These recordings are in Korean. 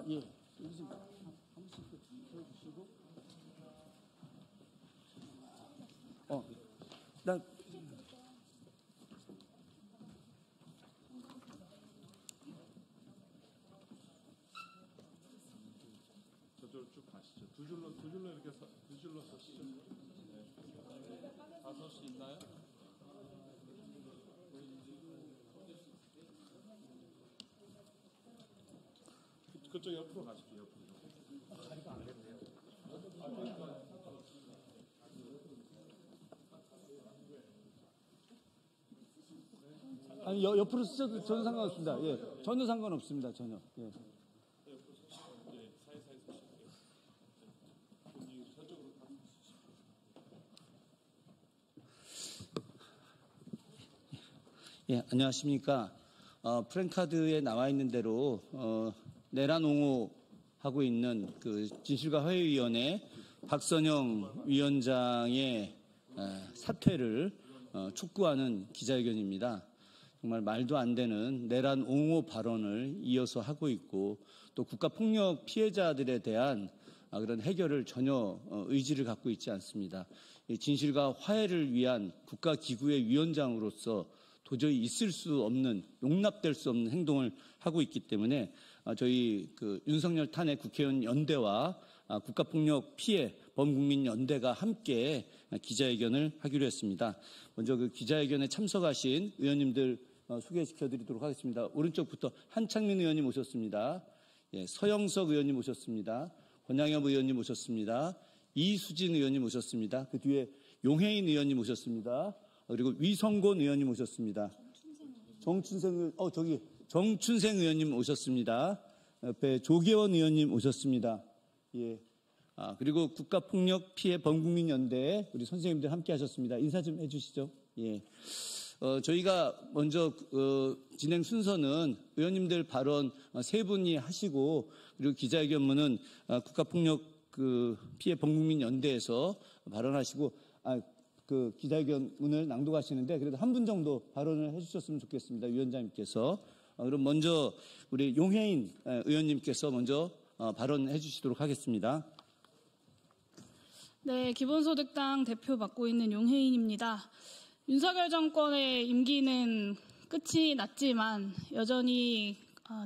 예. 여기 좀 한 번씩 들어주시고. 나 저쪽으로 쭉 가시죠. 두 줄로 이렇게 두 줄로 서시죠. 네. 다 설 수 있나요? 그쪽 옆으로 가십시오. 옆으로. 자리가 안 됐네요. 아니 옆으로 쓰셔도 전혀 상관없습니다. 예, 전혀 상관없습니다. 전혀. 예. 예, 안녕하십니까. 프랭카드에 나와 있는 대로 내란 옹호하고 있는 그 진실과 화해위원회 박선영 위원장의 사퇴를 촉구하는 기자회견입니다. 정말 말도 안 되는 내란 옹호 발언을 이어서 하고 있고 또 국가폭력 피해자들에 대한 그런 해결을 전혀 의지를 갖고 있지 않습니다. 진실과 화해를 위한 국가기구의 위원장으로서 도저히 있을 수 없는, 용납될 수 없는 행동을 하고 있기 때문에 저희 윤석열 탄핵 국회의원 연대와 국가폭력 피해 범국민연대가 함께 기자회견을 하기로 했습니다. 먼저 그 기자회견에 참석하신 의원님들 소개시켜드리도록 하겠습니다. 오른쪽부터 한창민 의원님 오셨습니다. 예, 서영석 의원님 오셨습니다. 권양엽 의원님 오셨습니다. 이수진 의원님 오셨습니다. 그 뒤에 용혜인 의원님 오셨습니다. 그리고 위성곤 의원님 오셨습니다. 정춘생 의원님 오셨습니다. 옆에 조계원 의원님 오셨습니다. 예. 그리고 국가폭력 피해 범국민연대 우리 선생님들 함께 하셨습니다. 인사 좀 해주시죠. 예. 저희가 먼저 진행 순서는 의원님들 발언 세 분이 하시고 그리고 기자회견문은 국가폭력 피해 범국민연대에서 발언하시고 기자회견문을 낭독하시는데 그래도 한 분 정도 발언을 해주셨으면 좋겠습니다. 위원장님께서. 그럼 먼저 우리 용혜인 의원님께서 먼저 발언해 주시도록 하겠습니다. 네, 기본소득당 대표 맡고 있는 용혜인입니다. 윤석열 정권의 임기는 끝이 났지만 여전히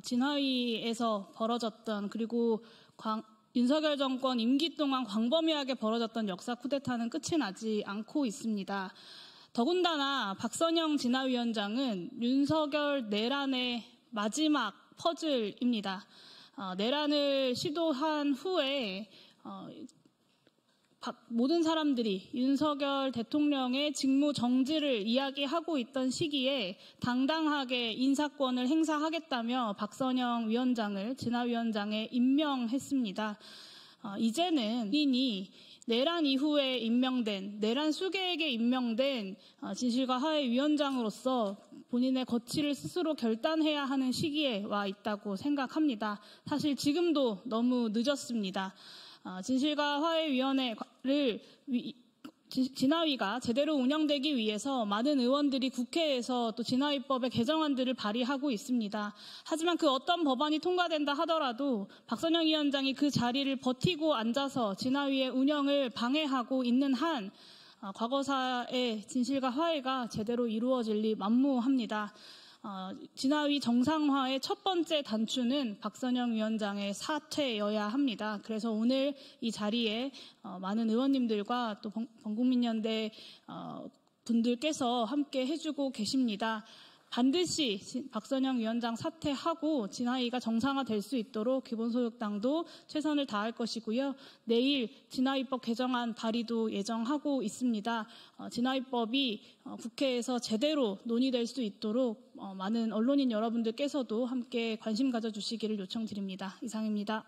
진화위에서 벌어졌던 그리고 윤석열 정권 임기 동안 광범위하게 벌어졌던 역사 쿠데타는 끝이 나지 않고 있습니다. 더군다나 박선영 진화위원장은 윤석열 내란의 마지막 퍼즐입니다. 내란을 시도한 후에 모든 사람들이 윤석열 대통령의 직무 정지를 이야기하고 있던 시기에 당당하게 인사권을 행사하겠다며 박선영 위원장을 진화위원장에 임명했습니다. 이제는 본인이 내란 이후에 임명된, 내란 수개에게 임명된 진실과 화해 위원장으로서 본인의 거취를 스스로 결단해야 하는 시기에 와 있다고 생각합니다. 사실 지금도 너무 늦었습니다. 진실과 화해위원회를 진화위가 제대로 운영되기 위해서 많은 의원들이 국회에서 또 진화위법의 개정안들을 발의하고 있습니다. 하지만 그 어떤 법안이 통과된다 하더라도 박선영 위원장이 그 자리를 버티고 앉아서 진화위의 운영을 방해하고 있는 한 과거사의 진실과 화해가 제대로 이루어질 리 만무합니다. 진화위 정상화의 첫 번째 단추는 박선영 위원장의 사퇴여야 합니다. 그래서 오늘 이 자리에 많은 의원님들과 또 범국민연대 분들께서 함께 해주고 계십니다. 반드시 박선영 위원장 사퇴하고 진화위가 정상화될 수 있도록 기본소득당도 최선을 다할 것이고요. 내일 진화위법 개정안 발의도 예정하고 있습니다. 진화위법이 국회에서 제대로 논의될 수 있도록 많은 언론인 여러분들께서도 함께 관심 가져주시기를 요청드립니다. 이상입니다.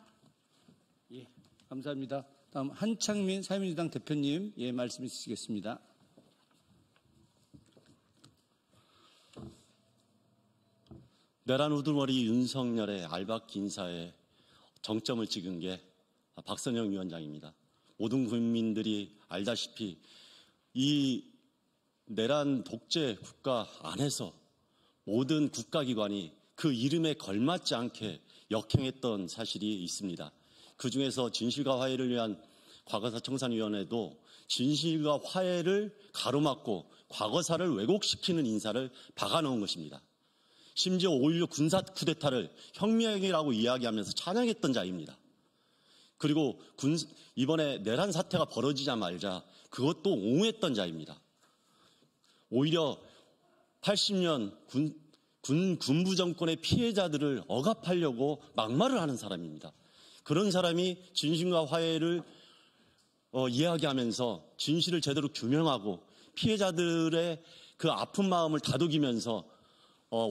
예, 감사합니다. 다음 한창민 사회민주당 대표님 말씀 주시겠습니다. 내란 우두머리 윤석열의 알박기 인사에 정점을 찍은 게 박선영 위원장입니다. 모든 국민들이 알다시피 이 내란 독재 국가 안에서 모든 국가기관이 그 이름에 걸맞지 않게 역행했던 사실이 있습니다. 그중에서 진실과 화해를 위한 과거사 청산위원회도 진실과 화해를 가로막고 과거사를 왜곡시키는 인사를 박아넣은 것입니다. 심지어 5.16 군사 쿠데타를 혁명이라고 이야기하면서 찬양했던 자입니다. 그리고 이번에 내란 사태가 벌어지자마자 그것도 옹호했던 자입니다. 오히려 80년 군부 정권의 피해자들을 억압하려고 막말을 하는 사람입니다. 그런 사람이 진실과 화해를 이야기하면서 진실을 제대로 규명하고 피해자들의 그 아픈 마음을 다독이면서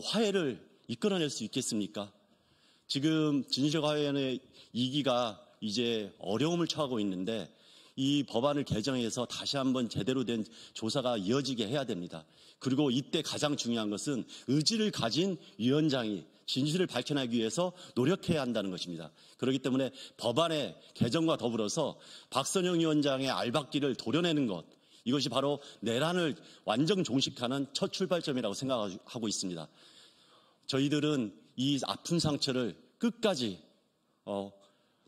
화해를 이끌어낼 수 있겠습니까? 지금 진실과 화해의 2기가 이제 어려움을 처하고 있는데 이 법안을 개정해서 다시 한번 제대로 된 조사가 이어지게 해야 됩니다. 그리고 이때 가장 중요한 것은 의지를 가진 위원장이 진실을 밝혀내기 위해서 노력해야 한다는 것입니다. 그렇기 때문에 법안의 개정과 더불어서 박선영 위원장의 알박기를 도려내는 것, 이것이 바로 내란을 완전 종식하는 첫 출발점이라고 생각하고 있습니다. 저희들은 이 아픈 상처를 끝까지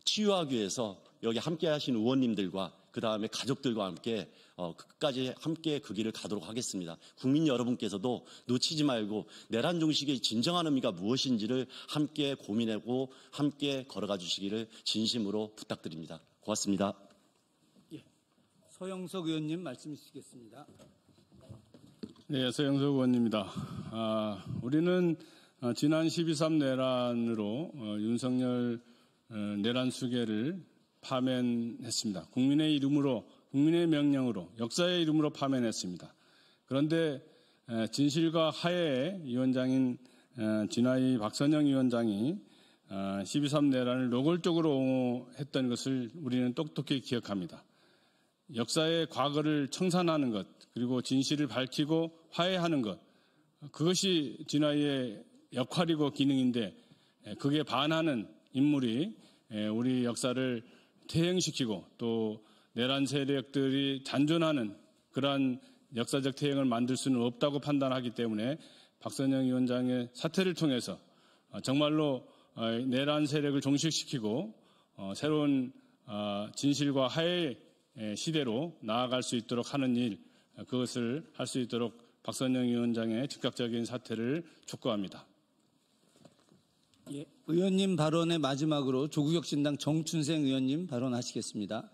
치유하기 위해서 여기 함께 하신 의원님들과 그 다음에 가족들과 함께 끝까지 함께 그 길을 가도록 하겠습니다. 국민 여러분께서도 놓치지 말고 내란 종식의 진정한 의미가 무엇인지를 함께 고민하고 함께 걸어가 주시기를 진심으로 부탁드립니다. 고맙습니다. 서영석 의원님 말씀 주시겠습니다. 네, 서영석 의원입니다. 우리는 지난 12.3 내란으로 윤석열 내란 수계를 파면했습니다. 국민의 이름으로, 국민의 명령으로, 역사의 이름으로 파면했습니다. 그런데 진실과 화해의 위원장인 진화의 박선영 위원장이 12.3 내란을 노골적으로 옹호했던 것을 우리는 똑똑히 기억합니다. 역사의 과거를 청산하는 것, 그리고 진실을 밝히고 화해하는 것, 그것이 진화의 역할이고 기능인데 그게 반하는 인물이 우리 역사를 퇴행시키고 또 내란 세력들이 잔존하는 그러한 역사적 퇴행을 만들 수는 없다고 판단하기 때문에 박선영 위원장의 사퇴를 통해서 정말로 내란 세력을 종식시키고 새로운 진실과 화해의 시대로 나아갈 수 있도록 하는 일, 그것을 할 수 있도록 박선영 위원장의 즉각적인 사퇴를 촉구합니다. 예, 의원님 발언의 마지막으로 조국혁신당 정춘생 의원님 발언하시겠습니다.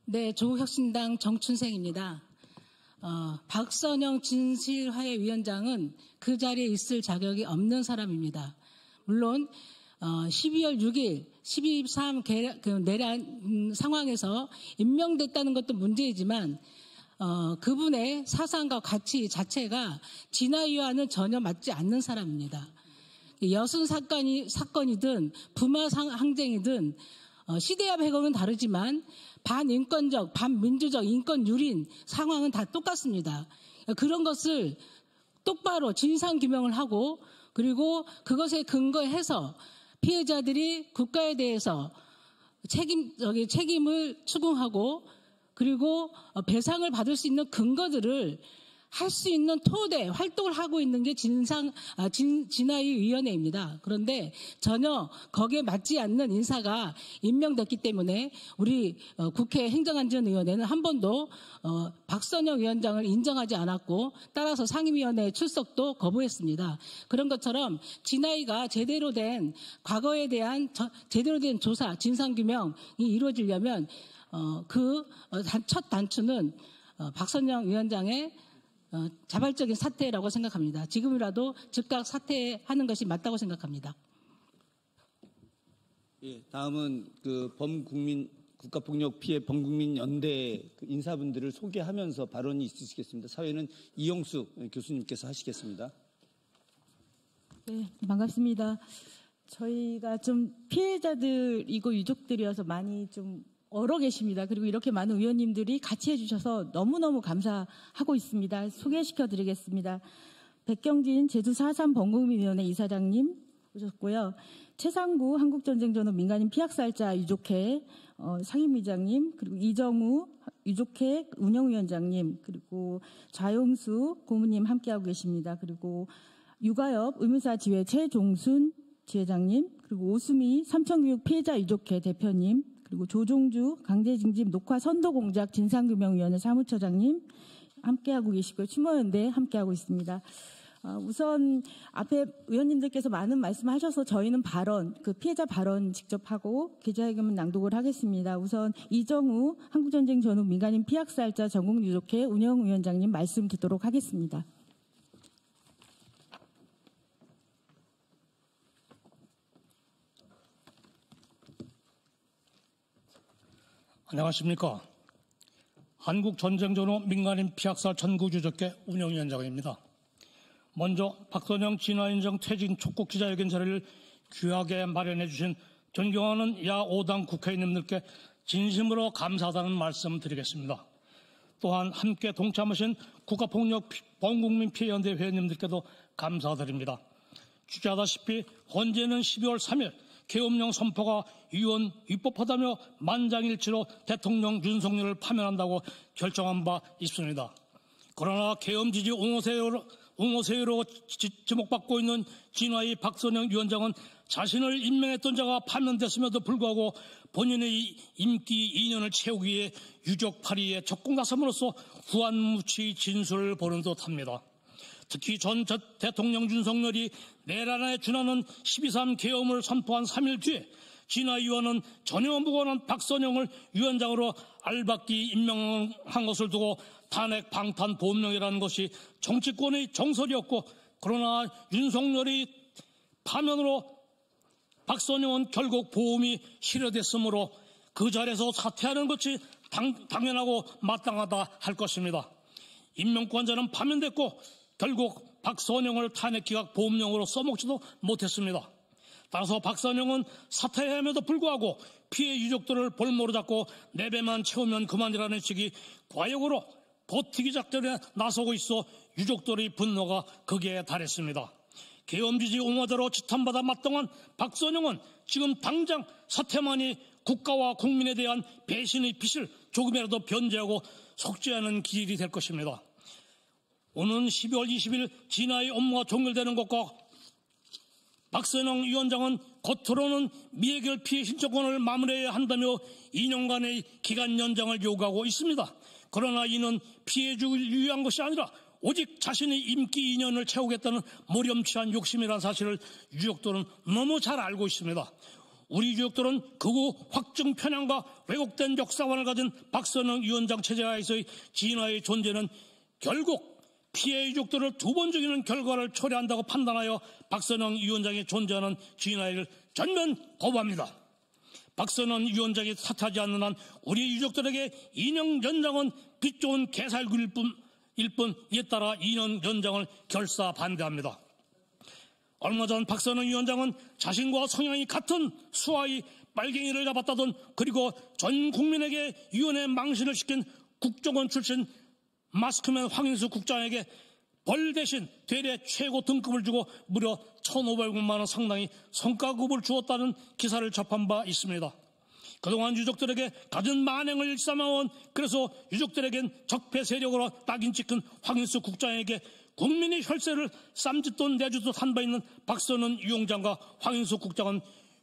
네, 조국혁신당 정춘생입니다. 박선영 진실화해위원장은 그 자리에 있을 자격이 없는 사람입니다. 물론 12월 6일 12.3 내란 상황에서 임명됐다는 것도 문제이지만 그분의 사상과 가치 자체가 진화위와는 전혀 맞지 않는 사람입니다. 여순 사건이든 부마 항쟁이든 시대와 배경은 다르지만 반인권적, 반민주적, 인권유린 상황은 다 똑같습니다. 그런 것을 똑바로 진상규명을 하고 그리고 그것에 근거해서 피해자들이 국가에 대해서 책임을 추궁하고 그리고 배상을 받을 수 있는 근거들을 할 수 있는 토대, 활동을 하고 있는 게 진화위 위원회입니다. 그런데 전혀 거기에 맞지 않는 인사가 임명됐기 때문에 우리 국회 행정안전위원회는 한 번도 박선영 위원장을 인정하지 않았고 따라서 상임위원회 출석도 거부했습니다. 그런 것처럼 진화위가 제대로 된 과거에 대한 제대로 된 조사, 진상규명이 이루어지려면 첫 단추는 박선영 위원장의 자발적인 사퇴라고 생각합니다. 지금이라도 즉각 사퇴하는 것이 맞다고 생각합니다. 예, 다음은 국가폭력 피해 범국민 연대 인사분들을 소개하면서 발언이 있으시겠습니다. 사회는 이용숙 교수님께서 하시겠습니다. 네, 반갑습니다. 저희가 좀 피해자들이고 유족들이어서 많이 좀 얼어 계십니다. 그리고 이렇게 많은 의원님들이 같이 해주셔서 너무너무 감사하고 있습니다. 소개시켜드리겠습니다. 백경진 제주 4.3 범국민위원회 이사장님, 오셨고요. 최상구 한국전쟁전후 민간인 피학살자 유족회 상임위장님, 그리고 이정우 유족회 운영위원장님, 그리고 좌용수 고문님 함께하고 계십니다. 그리고 유가엽 의무사 지회 최종순 지회장님, 그리고 오수미 삼천교육 피해자 유족회 대표님, 그리고 조종주 강제징집 녹화 선도공작 진상규명위원회 사무처장님 함께하고 계시고요. 추모연대 함께하고 있습니다. 우선 앞에 의원님들께서 많은 말씀하셔서 저희는 발언, 그 피해자 발언 직접 하고 기자회견문 낭독을 하겠습니다. 우선 이정우 한국전쟁 전후 민간인 피학살자 전국유족회 운영위원장님 말씀 듣도록 하겠습니다. 안녕하십니까. 한국전쟁 전후 민간인 피학살 전국유족회 운영위원장입니다. 먼저 박선영 진화인정 퇴진 촉구 기자회견 자리를 귀하게 마련해 주신 존경하는 야 5당 국회의원님들께 진심으로 감사하다는 말씀 드리겠습니다. 또한 함께 동참하신 국가폭력 범국민 피해연대 회원님들께도 감사드립니다. 주저하다시피 헌재는 12월 3일 계엄령 선포가 위헌 위법하다며 만장일치로 대통령 윤석열을 파면한다고 결정한 바 있습니다. 그러나 계엄 지지 옹호세요로 지목받고 있는 진화의 박선영 위원장은 자신을 임명했던 자가 파면됐음에도 불구하고 본인의 임기 2년을 채우기 위해 유족 파리에 적공 나섬으로써 후한무치 진술을 보는 듯합니다. 특히 전 대통령 윤석열이 내란에 준하는 12.3 계엄을 선포한 3일 뒤에 진화 의원은 전혀 무관한 박선영을 위원장으로 알박기 임명한 것을 두고 탄핵 방탄 보험령이라는 것이 정치권의 정설이었고, 그러나 윤석열의 파면으로 박선영은 결국 보험이 실효됐으므로 그 자리에서 사퇴하는 것이 당연하고 마땅하다 할 것입니다. 임명권자는 파면됐고 결국 박선영을 탄핵 기각 보험령으로 써먹지도 못했습니다. 따라서 박선영은 사퇴함에도 불구하고 피해 유족들을 볼모로 잡고 내 배만 채우면 그만이라는 식이 과욕으로 버티기 작전에 나서고 있어 유족들의 분노가 극에 달했습니다. 계엄지지 옹호대로 지탄받아 마땅한 박선영은 지금 당장 사퇴만이 국가와 국민에 대한 배신의 빚을 조금이라도 변제하고 속죄하는 길이 될 것입니다. 오는 12월 20일 진화의 업무가 종결되는 것과 박선영 위원장은 겉으로는 미해결 피해 신청권을 마무리해야 한다며 2년간의 기간 연장을 요구하고 있습니다. 그러나 이는 피해주를 위한 것이 아니라 오직 자신의 임기 2년을 채우겠다는 무렴치한 욕심이라는 사실을 유족들은 너무 잘 알고 있습니다. 우리 유족들은 극우 확증 편향과 왜곡된 역사관을 가진 박선영 위원장 체제하에서의 진화의 존재는 결국 피해 유족들을 두 번 죽이는 결과를 초래한다고 판단하여 박선영 위원장이 존재하는 진화를 전면 거부합니다. 박선영 위원장이 사퇴하지 않는 한 우리 유족들에게 2년 연장은 빚 좋은 개살구일 뿐 이에 따라 2년 연장을 결사 반대합니다. 얼마 전 박선영 위원장은 자신과 성향이 같은 수아의 빨갱이를 잡았다던, 그리고 전 국민에게 위원회 망신을 시킨 국정원 출신 마스크맨 황인수 국장에게 벌 대신 대래 최고 등급을 주고 무려 1,500만 원 상당의 성과급을 주었다는 기사를 접한 바 있습니다. 그동안 유족들에게 갖은 만행을 일삼아온, 그래서 유족들에겐 적폐 세력으로 낙인 찍힌 황인수 국장에게 국민의 혈세를 쌈짓돈 내주듯 한 바 있는 박선영 위원장과 황인수 국장은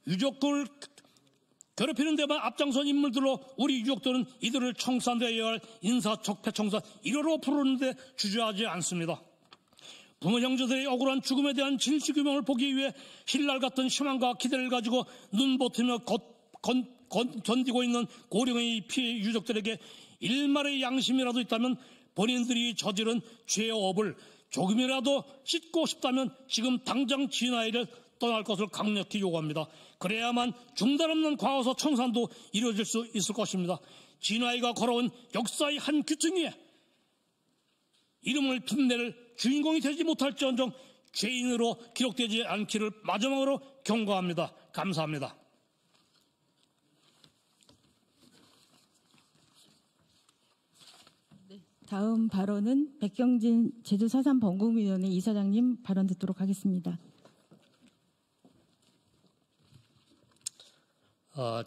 유족을 괴롭히는 데만 앞장선 인물들로 우리 유족들은 이들을 청산되어야 할 인사적폐청산 1호로 부르는데 주저하지 않습니다. 부모 형제들의 억울한 죽음에 대한 진실규명을 보기 위해 신랄 같은 희망과 기대를 가지고 눈버티며 견디고 있는 고령의 피해 유족들에게 일말의 양심이라도 있다면 본인들이 저지른 죄의 업을 조금이라도 씻고 싶다면 지금 당장 진화를 떠날 것을 강력히 요구합니다. 그래야만 중단 없는 과거사 청산도 이루어질 수 있을 것입니다. 진화이가 걸어온 역사의 한 규칙 위에 이름을 빛낼 주인공이 되지 못할지언정 죄인으로 기록되지 않기를 마지막으로 경고합니다. 감사합니다. 다음 발언은 백경진 제주사산범국위원회 이사장님 발언 듣도록 하겠습니다.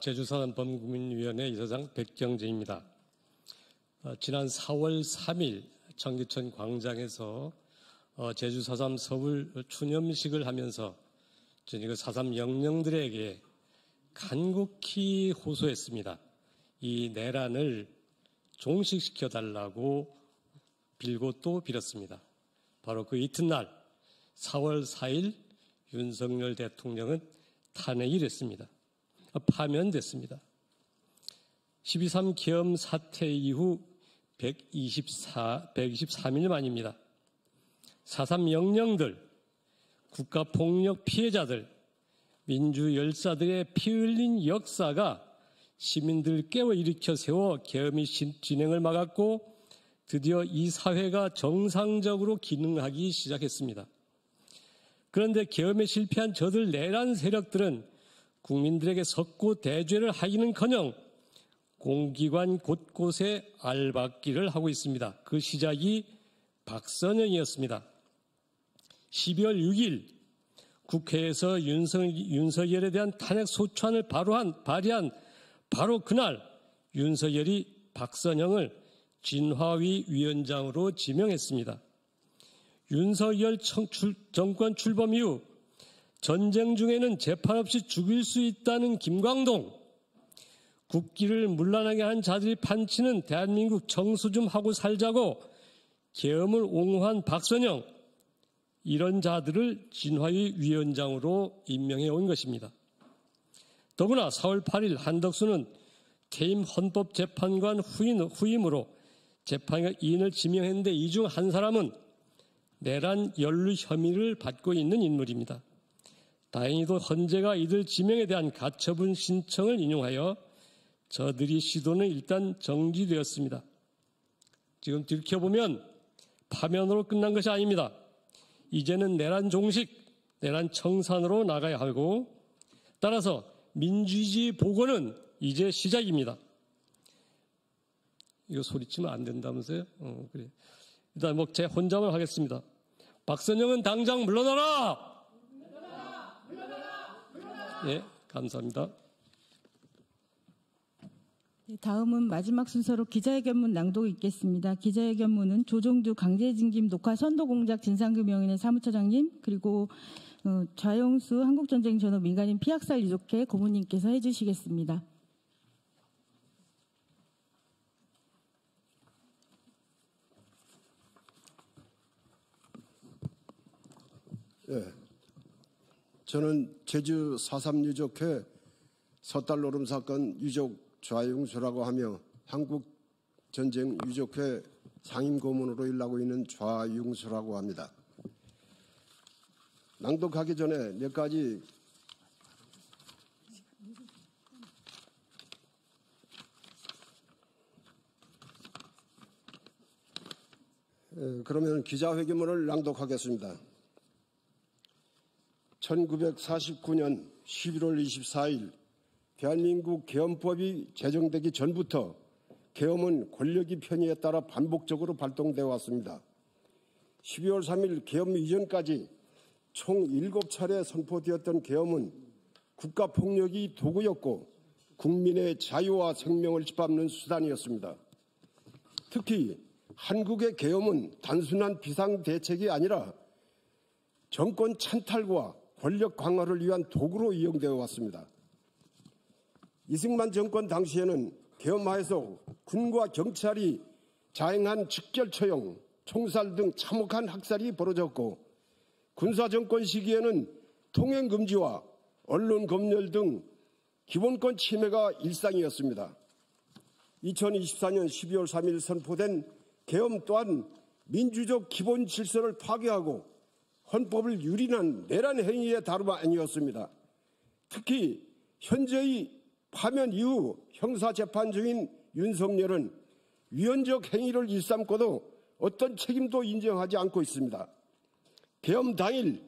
제주사단범국민위원회 이사장 백경재입니다. 지난 4월 3일 청계천 광장에서 제주 4.3 서울 추념식을 하면서 저희 그 4.3 영령들에게 간곡히 호소했습니다. 이 내란을 종식시켜달라고 빌고 또 빌었습니다. 바로 그 이튿날 4월 4일 윤석열 대통령은 탄핵이 됐습니다. 파면됐습니다. 12.3 계엄 사태 이후 123일 만입니다. 4.3 영령들, 국가폭력 피해자들, 민주열사들의 피 흘린 역사가 시민들 깨워 일으켜 세워 계엄이 진행을 막았고 드디어 이 사회가 정상적으로 기능하기 시작했습니다. 그런데 계엄에 실패한 저들 내란 세력들은 국민들에게 석고 대죄를 하기는커녕 공기관 곳곳에 알박기를 하고 있습니다. 그 시작이 박선영이었습니다. 12월 6일 국회에서 윤석열에 대한 탄핵 소추안을 발의한 바로 그날 윤석열이 박선영을 진화위 위원장으로 지명했습니다. 윤석열 정권 출범 이후 전쟁 중에는 재판 없이 죽일 수 있다는 김광동, 국기를 문란하게 한 자들이 판치는 대한민국 정수 좀 하고 살자고 계엄을 옹호한 박선영, 이런 자들을 진화위 위원장으로 임명해 온 것입니다. 더구나 4월 8일 한덕수는 퇴임 헌법재판관 후임으로 재판인을 지명했는데 이 중 한 사람은 내란 연루 혐의를 받고 있는 인물입니다. 다행히도 헌재가 이들 지명에 대한 가처분 신청을 인용하여 저들이 시도는 일단 정지되었습니다. 지금 들켜보면 파면으로 끝난 것이 아닙니다. 이제는 내란 종식, 내란 청산으로 나가야 하고 따라서 민주주의 복원은 이제 시작입니다. 이거 소리치면 안 된다면서요? 그래. 일단 제 혼자만 하겠습니다. 박선영은 당장 물러나라! 예, 감사합니다. 다음은 마지막 순서로 기자회견문 낭독이 있겠습니다. 기자회견문은 조종두 강제징집 녹화 선도공작 진상규명위원회 사무처장님 그리고 좌용수 한국전쟁전후 민간인 피학살 유족회 고문님께서 해주시겠습니다. 예, 저는 제주 4.3 유족회 섣달노름 사건 유족 좌용수라고 하며 한국전쟁 유족회 상임고문으로 일하고 있는 좌용수라고 합니다. 낭독하기 전에 몇 가지 그러면 기자회견문을 낭독하겠습니다. 1949년 11월 24일 대한민국 계엄법이 제정되기 전부터 계엄은 권력의 편의에 따라 반복적으로 발동되어 왔습니다. 12월 3일 계엄 이전까지 총 7차례 선포되었던 계엄은 국가폭력이 도구였고 국민의 자유와 생명을 짓밟는 수단이었습니다. 특히 한국의 계엄은 단순한 비상대책이 아니라 정권 찬탈과 권력 강화를 위한 도구로 이용되어 왔습니다. 이승만 정권 당시에는 계엄하에서 군과 경찰이 자행한 직결처형, 총살 등 참혹한 학살이 벌어졌고 군사정권 시기에는 통행금지와 언론검열 등 기본권 침해가 일상이었습니다. 2024년 12월 3일 선포된 계엄 또한 민주적 기본 질서를 파괴하고 헌법을 유린한 내란 행위의 다름 아니었습니다. 특히 현재의 파면 이후 형사재판 중인 윤석열은 위헌적 행위를 일삼고도 어떤 책임도 인정하지 않고 있습니다. 계엄 당일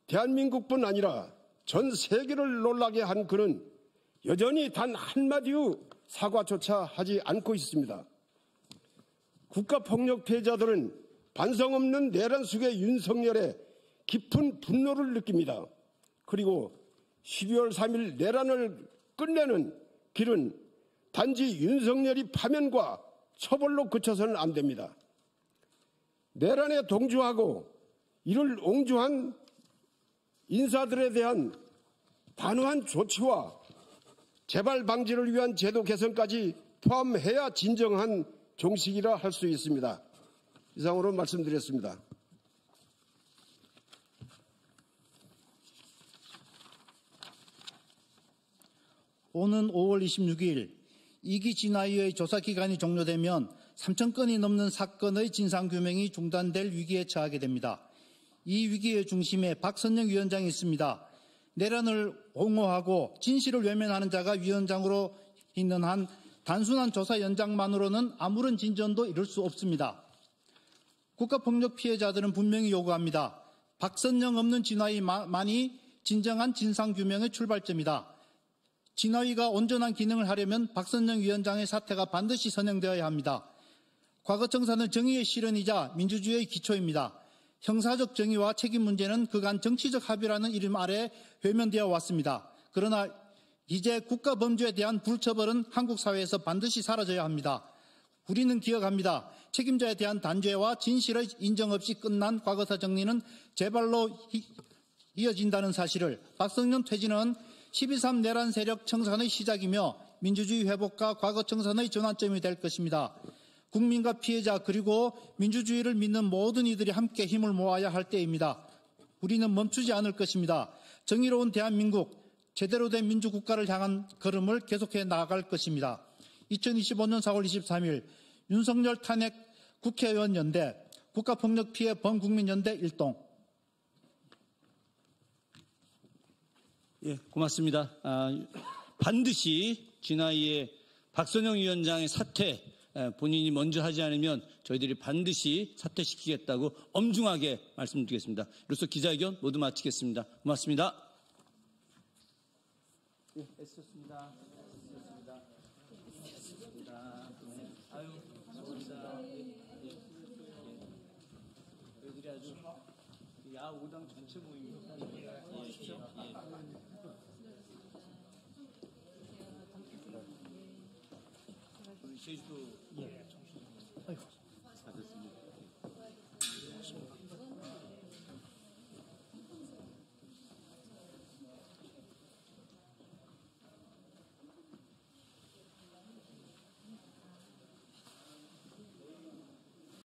대한민국뿐 아니라 전 세계를 놀라게 한 그는 여전히 단 한마디의 사과조차 하지 않고 있습니다. 국가폭력 피해자들은 반성 없는 내란 속의 윤석열에 깊은 분노를 느낍니다. 그리고 12월 3일 내란을 끝내는 길은 단지 윤석열이 파면과 처벌로 그쳐서는 안 됩니다. 내란에 동조하고 이를 옹주한 인사들에 대한 단호한 조치와 재발 방지를 위한 제도 개선까지 포함해야 진정한 종식이라 할 수 있습니다. 이상으로 말씀드렸습니다. 오는 5월 26일 2기 진화위의 조사기간이 종료되면 3,000건이 넘는 사건의 진상규명이 중단될 위기에 처하게 됩니다. 이 위기의 중심에 박선영 위원장이 있습니다. 내란을 옹호하고 진실을 외면하는 자가 위원장으로 있는 한 단순한 조사 연장만으로는 아무런 진전도 이룰 수 없습니다. 국가폭력 피해자들은 분명히 요구합니다. 박선영 없는 진화위만이 진정한 진상규명의 출발점이다. 진화위가 온전한 기능을 하려면 박선영 위원장의 사퇴가 반드시 선행되어야 합니다. 과거 청사는 정의의 실현이자 민주주의의 기초입니다. 형사적 정의와 책임 문제는 그간 정치적 합의라는 이름 아래 외면되어 왔습니다. 그러나 이제 국가 범죄에 대한 불처벌은 한국 사회에서 반드시 사라져야 합니다. 우리는 기억합니다. 책임자에 대한 단죄와 진실의 인정 없이 끝난 과거사 정리는 재발로 이어진다는 사실을 박선영 퇴진은 12.3 내란 세력 청산의 시작이며 민주주의 회복과 과거 청산의 전환점이 될 것입니다. 국민과 피해자 그리고 민주주의를 믿는 모든 이들이 함께 힘을 모아야 할 때입니다. 우리는 멈추지 않을 것입니다. 정의로운 대한민국, 제대로 된 민주국가를 향한 걸음을 계속해 나아갈 것입니다. 2025년 4월 23일 윤석열 탄핵 국회의원 연대, 국가폭력 피해 범국민연대 일동. 예, 고맙습니다. 반드시 진화위의 박선영 위원장의 사퇴 본인이 먼저 하지 않으면 저희들이 반드시 사퇴시키겠다고 엄중하게 말씀드리겠습니다. 이로써 기자회견 모두 마치겠습니다. 고맙습니다. 예, 애쓰셨습니다. 아유, 감사합니다. 저희들이 아주 야5당 전체 모임입니다. 제주도